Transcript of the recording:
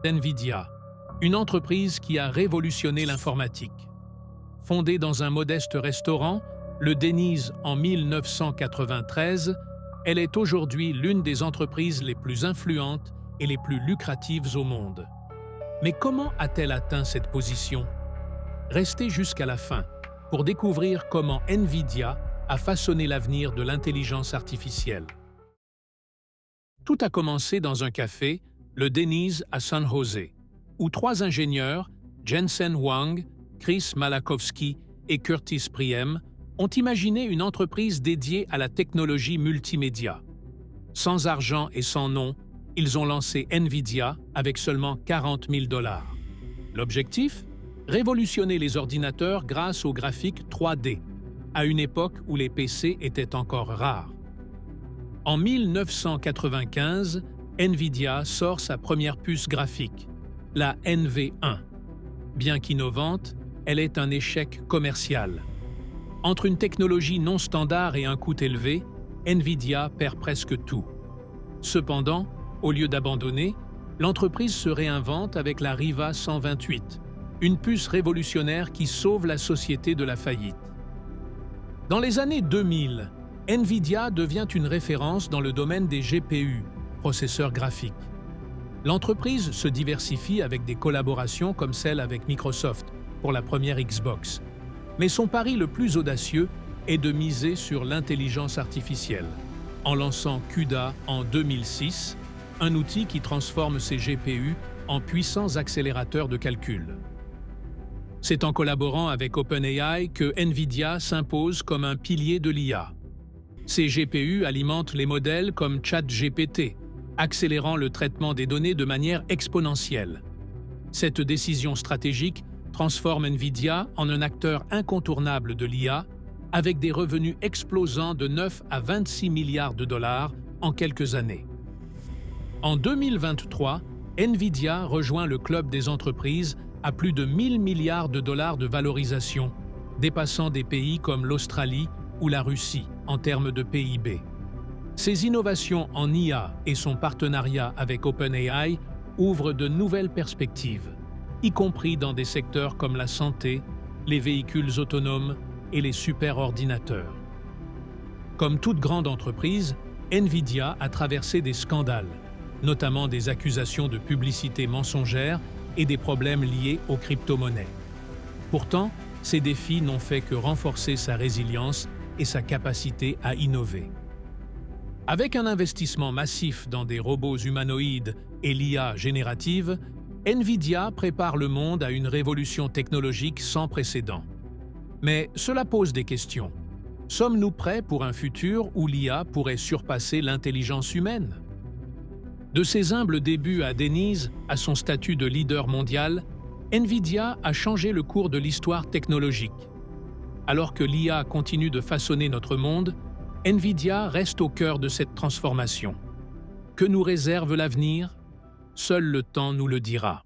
NVIDIA, une entreprise qui a révolutionné l'informatique. Fondée dans un modeste restaurant, le Denny's en 1993, elle est aujourd'hui l'une des entreprises les plus influentes et les plus lucratives au monde. Mais comment a-t-elle atteint cette position? Restez jusqu'à la fin pour découvrir comment NVIDIA a façonné l'avenir de l'intelligence artificielle. Tout a commencé dans un café, le Denny's à San Jose, où trois ingénieurs, Jensen Huang, Chris Malachowski et Curtis Priem, ont imaginé une entreprise dédiée à la technologie multimédia. Sans argent et sans nom, ils ont lancé NVIDIA avec seulement 40 000 $. L'objectif? Révolutionner les ordinateurs grâce aux graphiques 3D, à une époque où les PC étaient encore rares. En 1995, NVIDIA sort sa première puce graphique, la NV1. Bien qu'innovante, elle est un échec commercial. Entre une technologie non standard et un coût élevé, NVIDIA perd presque tout. Cependant, au lieu d'abandonner, l'entreprise se réinvente avec la Riva 128, une puce révolutionnaire qui sauve la société de la faillite. Dans les années 2000, NVIDIA devient une référence dans le domaine des GPU, processeurs graphiques. L'entreprise se diversifie avec des collaborations comme celle avec Microsoft pour la première Xbox. Mais son pari le plus audacieux est de miser sur l'intelligence artificielle, en lançant CUDA en 2006, un outil qui transforme ses GPU en puissants accélérateurs de calcul. C'est en collaborant avec OpenAI que NVIDIA s'impose comme un pilier de l'IA. Ces GPU alimentent les modèles comme ChatGPT, accélérant le traitement des données de manière exponentielle. Cette décision stratégique transforme NVIDIA en un acteur incontournable de l'IA, avec des revenus explosant de 9 à 26 milliards de dollars en quelques années. En 2023, NVIDIA rejoint le club des entreprises à plus de 1000 milliards de dollars de valorisation, dépassant des pays comme l'Australie ou la Russie en termes de PIB. Ces innovations en IA et son partenariat avec OpenAI ouvrent de nouvelles perspectives, y compris dans des secteurs comme la santé, les véhicules autonomes et les superordinateurs. Comme toute grande entreprise, NVIDIA a traversé des scandales, notamment des accusations de publicité mensongère et des problèmes liés aux crypto-monnaies. Pourtant, ces défis n'ont fait que renforcer sa résilience et sa capacité à innover. Avec un investissement massif dans des robots humanoïdes et l'IA générative, NVIDIA prépare le monde à une révolution technologique sans précédent. Mais cela pose des questions. Sommes-nous prêts pour un futur où l'IA pourrait surpasser l'intelligence humaine? De ses humbles débuts à Denny's à son statut de leader mondial, NVIDIA a changé le cours de l'histoire technologique. Alors que l'IA continue de façonner notre monde, NVIDIA reste au cœur de cette transformation. Que nous réserve l'avenir? Seul le temps nous le dira.